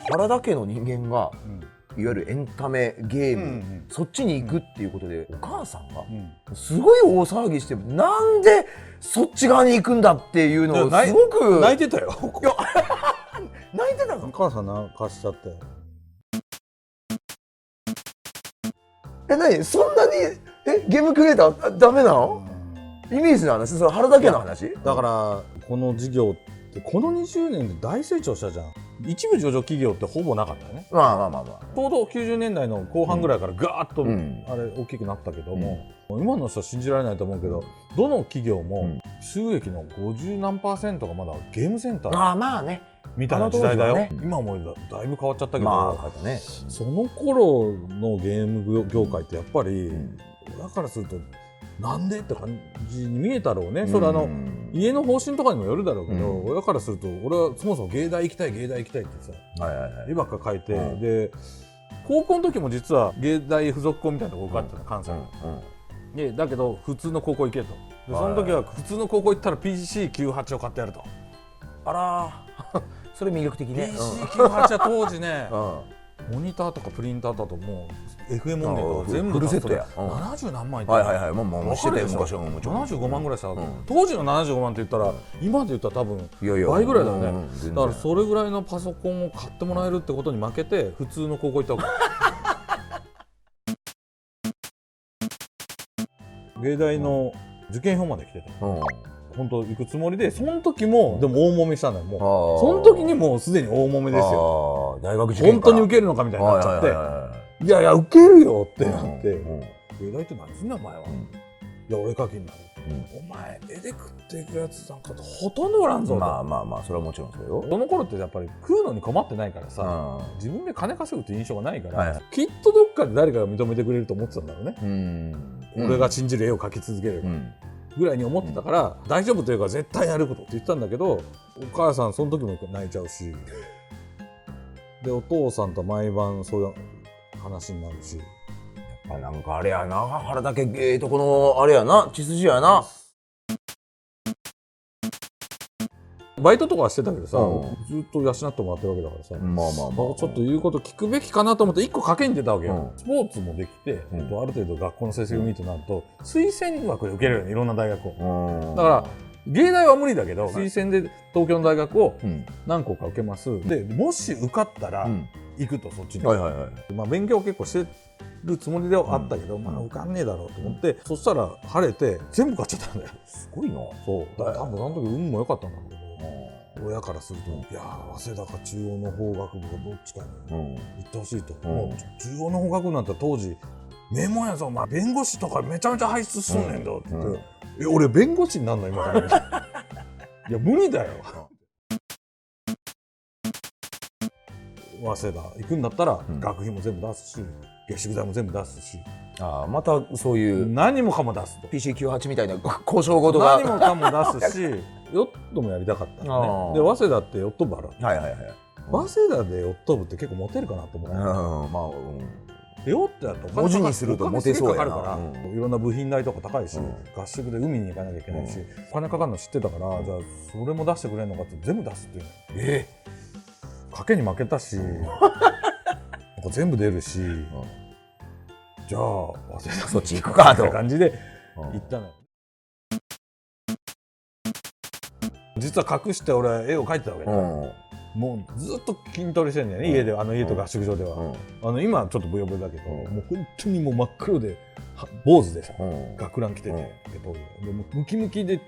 原田家の人間が、いわゆるエンタメゲーム、そっちに行くっていうことで、お母さんがすごい大騒ぎして、なんでそっち側に行くんだっていうのをすごく泣いてたよ。いや泣いてたの。お母さん泣かしちゃって。何そんなにゲームクリエイターダメなの？イメージの話、それ原田家の話？だからこの事業ってこの20年で大成長したじゃん。一部上場企業ってほぼなかったよね。まあまあまあまあ。ちょうど90年代の後半ぐらいからガーッとあれ大きくなったけども、今の人は信じられないと思うけど、どの企業も収益の50何%がまだゲームセンター。まあね。みたいな時代だよ。今もだいぶ変わっちゃったけど、その頃のゲーム業界ってやっぱり親からするとなんでって感じに見えたろうね。それ家の方針とかにもよるだろうけど、親からすると俺はそもそも芸大行きたいってさ、絵ばっか描いて、で高校の時も実は芸大附属校みたいなとこ受かってたの、関西に。だけど普通の高校行けと。でその時は普通の高校行ったら PC98 を買ってやると。あらそれ魅力的ね。PC98 は当時ねモニターとかプリンターだともう FM 音源とか全部フルセットや。70何万いってもうしてたよ昔は。75万ぐらいした。当時の75万って言ったら今で言ったら多分倍ぐらいだよね。だからそれぐらいのパソコンを買ってもらえるってことに負けて普通の高校行ったわけ。芸大の受験票まで来てた。本当行くつもりで、その時もでも大揉めしたんだよ。もうその時にもうすでに大揉めですよ。大学受験本当に受けるのかみたいになっちゃって、いやいや受けるよってなって、芸大って何すんだお前は。いや俺描きになる。お前絵で食っていくやつなんかほとんどおらんぞと。まあそれはもちろんそうよ。その頃ってやっぱり食うのに困ってないからさ、自分で金稼ぐって印象がないから、きっとどっかで誰かが認めてくれると思ってたんだろうね。俺が信じる絵を描き続けるぐらいに思ってたから、大丈夫というか絶対やることって言ったんだけど、お母さんその時も泣いちゃうし、でお父さんと毎晩そういう話になるし、やっぱなんかあれやな、原田家このあれやな、血筋やな。バイトとかはしてたけどさ、ずっと養ってもらってるわけだからさ、ちょっと言うこと聞くべきかなと思って1個賭けに出たわけよ。スポーツもできて、ある程度学校の成績がいいとなると推薦枠で受けれるね、いろんな大学を。だから芸大は無理だけど推薦で東京の大学を何校か受けます。でもし受かったら行くと、そっちに。勉強結構してるつもりではあったけど、受かんねえだろうと思って、そしたら晴れて全部買っちゃったんだよ。すごいな。そう多分その時運も良かったんだろうけど、親からすると、いや早稲田か中央の法学部がどっちかに行ってほしいと。もう中央の法学部なんて当時名門やぞ、お前弁護士とかめちゃめちゃ輩出すんねんだって言って、俺弁護士になんの今からいや無理だよ。早稲田行くんだったら学費も全部出すし、下宿代も全部出すし、またそういう何もかも出すと。 PC98 みたいな交渉事が何もかも出すしヨットもやりたかったんで、早稲田ってヨット部ある。早稲田でヨット部って結構モテるかなと思う。ヨットだと文字にするとモテそうやな。いろんな部品代とか高いし、合宿で海に行かなきゃいけないし、お金かかるの知ってたから、じゃあそれも出してくれるのかって全部出すっていうの。賭けに負けたし全部出るし、じゃあ早稲田そっち行くかという感じで行ったのよ。実は隠して俺は絵を描いてたわけだ。もうずっと筋トレしてんだよね、家で。家と合宿場では。今はちょっとブヨブヨだけど、もう本当にもう真っ黒で坊主でさ、学ラン着てて、でムキムキで、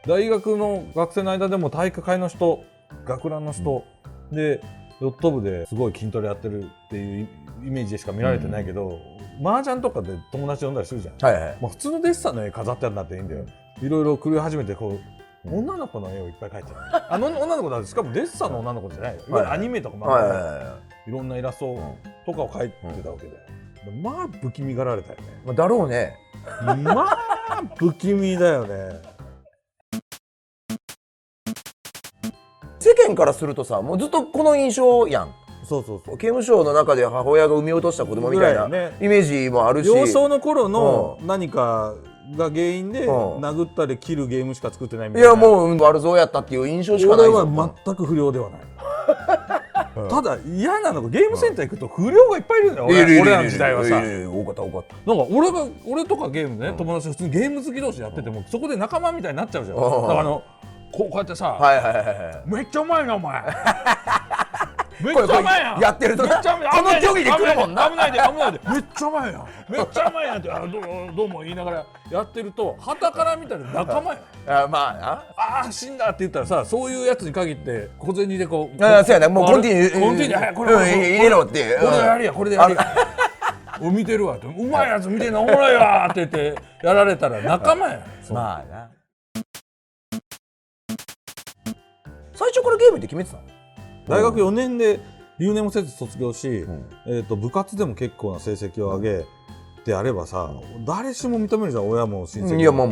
大学の学生の間でも体育会の人、学ランの人でヨット部ですごい筋トレやってるっていうイメージでしか見られてないけど、麻雀とかで友達呼んだりするじゃん。普通のデッサンの絵飾ってあるんだっていいんだよ。いろいろ狂い始めて女の子の絵をいっぱい描いてる。女の子だ、しかもデッサンの女の子じゃないよ。いわゆるアニメとか漫画いろんなイラストとかを描いてたわけで、まあ不気味がられたよね。だろうね。まあ不気味だよね。世間からするとさ、もうずっとこの印象やん。そうそうそう。刑務所の中で母親が産み落とした子供みたいなイメージもあるし、幼少の頃の何かが原因で殴ったり切るゲームしか作ってないみたいな。いやもう悪造やったっていう印象しかない。俺は全く不良ではない。ただ嫌なのがゲームセンター行くと不良がいっぱいいるんだよ、俺らの時代はさ。多かった多かった。なんか俺とかゲームね、友達普通にゲーム好き同士やってても、そこで仲間みたいになっちゃうじゃん。だからこうやってさ、めっちゃうまいなお前。めっちゃうまいやん。やってるとこの競技で来るもんな。危ないで。めっちゃうまいやん。めっちゃうまいやんってどうも言いながらやってると、旗から見たら仲間やん。まあああ死んだって言ったらさ、そういうやつに限って小銭でこう。そうやな、もうコンティニューこれ入れろってこれでやりやこれでやりや。見てるわって、うまいやつ見てんのおもろいわって言ってやられたら仲間や。まあな。最初からゲームって決めてたの？大学4年で留年もせず卒業し、部活でも結構な成績を上げてやればさ、誰しも認めるじゃん、親も親戚も。いやまあ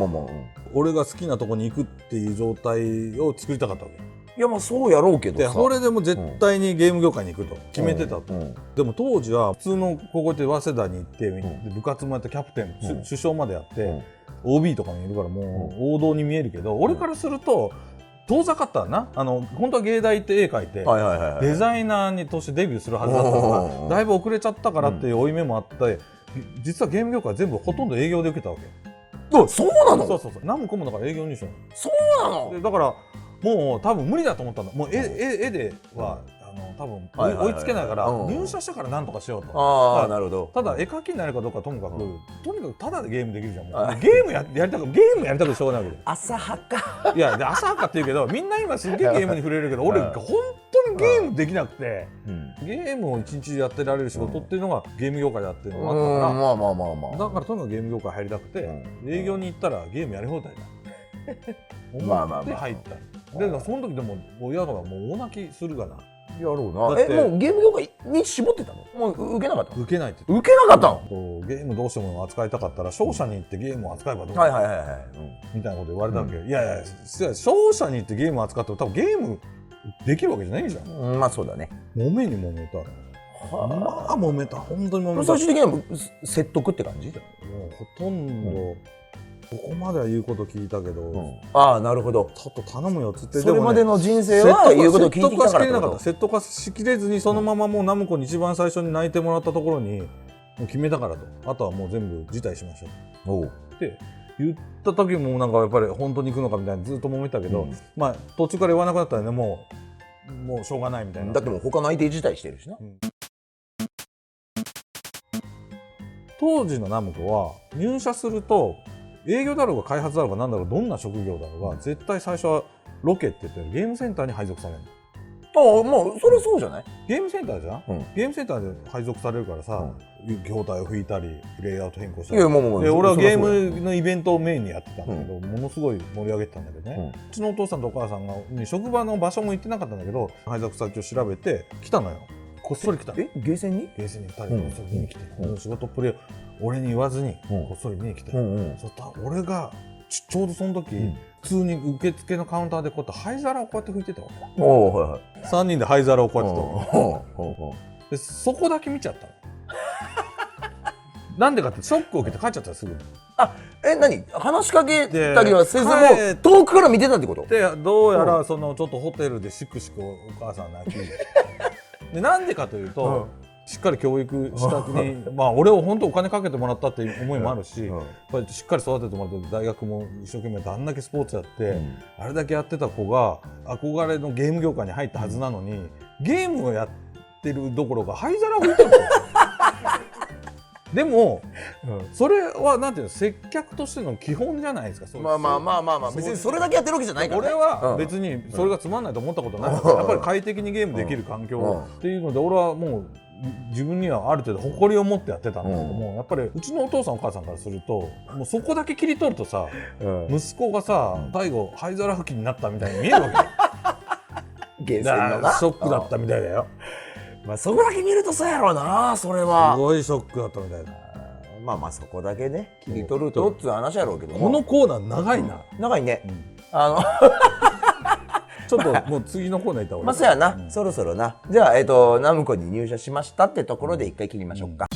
俺が好きなとこに行くっていう状態を作りたかったわけ。いやまあそうやろうけどさ。でそれでも絶対にゲーム業界に行くと決めてたと。でも当時は普通の高校で早稲田に行って部活もやってキャプテン、主将までやって、OB とかもいるからもう王道に見えるけど、俺からすると遠ざかったな。本当は芸大行って絵描いてデザイナーとしてデビューするはずだったのがだいぶ遅れちゃったからっていう負い目もあって、実はゲーム業界は全部ほとんど営業で受けたわけ。そうなの？そうナムコもだから営業入社。そうなの？でだからもう多分無理だと思ったんだ。もう絵では多分追いつけないから入社したからなんとかしようと。ああなるほど。ただ絵描きになるかどうかともかくただでゲームできるじゃん。ゲームやりたくてしょうがないわけで。浅はか。いやで浅はかって言うけど、みんな今すげえゲームに触れるけど、俺本当にゲームできなくて、ゲームを一日やってられる仕事っていうのがゲーム業界だっていうのがあったから、だからとにかくゲーム業界入りたくて、営業に行ったらゲームやり放題だ思って入った。でその時でも親がもう大泣きするがな。やろうな。もうゲーム業界に絞ってたの？もう受けなかったの？受けないって受けなかったの？ゲームどうしても扱いたかったら商社に行ってゲームを扱えばどうかみたいなこと言われたわけよ。いや商社に行ってゲームを扱っても多分ゲームできるわけじゃないじゃん。まあそうだね。揉めた。まあ揉めた。本当に揉めた。最終的には説得って感じ？もうほとんどここまでは言うこと聞いたけど、ああなるほど。ちょっと頼むよっつって。それまでの人生は言うことを聞いてきたからってこと。説得はしきれずにそのままもうナムコに一番最初に泣いてもらったところにもう決めたからと、あとはもう全部辞退しましょうって言った時もなんかやっぱり本当に行くのかみたいなずっと揉めたけど、まあ途中から言わなくなったらね、もうしょうがないみたいな。だってもう他の相手辞退してるしな。当時のナムコは入社すると営業だろうが開発だろうが何だろう、どんな職業だろうが絶対最初はロケって言ってるゲームセンターに配属されるの。ああまあそれそうじゃない？ゲームセンターじゃん、ゲームセンターで配属されるからさ、筐体を拭いたりレイアウト変更したり。で俺はゲームのイベントをメインにやってたんだけど、ものすごい盛り上げてたんだけどね、うちのお父さんとお母さんが職場の場所も行ってなかったんだけど配属先を調べて来たのよ。こっそり来たの。ゲーセンに2人でこっそり見に来て、仕事っぷりを俺に言わずにこっそり見に来て、そしたら俺がちょうどその時、普通に受付のカウンターでこうやって灰皿をこうやって拭いてたわけ。3人で灰皿をこうやってた。でそこだけ見ちゃったの。なんでかってショックを受けて帰っちゃったらすぐに。何話しかけたりはせずも遠くから見てたってこと？でどうやらそのちょっとホテルでしくしくお母さん泣きで、なんでかというと、しっかり教育したくにまあ俺を本当お金かけてもらったっていう思いもあるし、やっぱりしっかり育ててもらって大学も一生懸命やってあんだけスポーツやって、あれだけやってた子が憧れのゲーム業界に入ったはずなのに、ゲームをやってるどころか灰皿を拭いてるんですよ。でも、それはなんていうの、接客としての基本じゃないですか。まあ別にそれだけやってるわけじゃないからね。俺は別にそれがつまんないと思ったことない。やっぱり快適にゲームできる環境っていうので、俺はもう自分にはある程度誇りを持ってやってたんだけども、やっぱりうちのお父さんお母さんからするともうそこだけ切り取るとさ、息子がさ最後灰皿拭きになったみたいに見えるわけ。ゲーセンのなショックだったみたいだよ。まあそこだけ見るとそうやろうな。それはすごいショックだったみたいだ。まあそこだけね切り取るとっていう話やろうけども、このコーナー長いな。長いね。ちょっともう次のコーナー行った方がいい。まあそうやな、そろそろな。じゃあナムコに入社しましたってところで一回切りましょうか。